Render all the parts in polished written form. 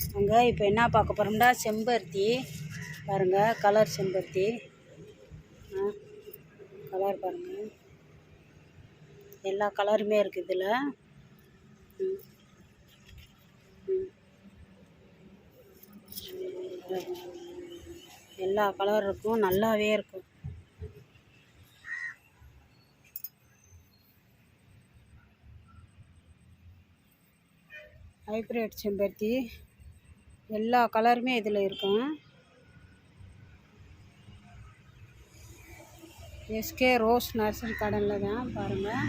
அங்கே இப்போ என்ன பார்க்க போகிறோம்னா செம்பருத்தி பாருங்கள். கலர் செம்பருத்தி கலர் பாருங்கள். எல்லா கலருமே இருக்குது இதில். எல்லா கலர் இருக்கும், நல்லாவே இருக்கும். ஹைப்ரிட் செம்பருத்தி எல்லா கலருமே இதில் இருக்கும். எஸ்கே ரோஸ் நர்சரி கடனில் தான் பாருங்கள்.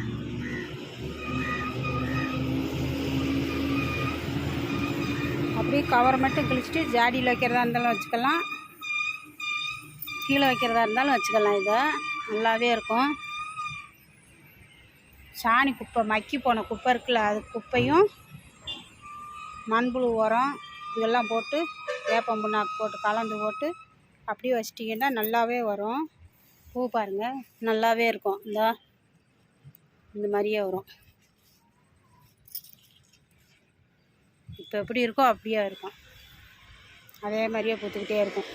அப்படியே கவர் மட்டும் கிழிச்சிட்டு ஜாடியில் வைக்கிறதா இருந்தாலும் வச்சுக்கலாம், கீழே வைக்கிறதா இருந்தாலும் வச்சுக்கலாம். இதை நல்லாவே இருக்கும். சாணி குப்பை, மக்கி போன குப்பை இருக்குல்ல, அது குப்பையும் மண்புழு உரம் இதெல்லாம் போட்டு வேப்பம் புண்ணாக்கு போட்டு கலந்து போட்டு அப்படியே வச்சிட்டிங்கன்னா நல்லாவே வரும். பூ பாருங்கள், நல்லாவே இருக்கும். இந்த மாதிரியே வரும். இப்போ எப்படி இருக்கோ அப்படியே இருக்கும், அதே மாதிரியே பூத்துக்கிட்டே இருக்கும்.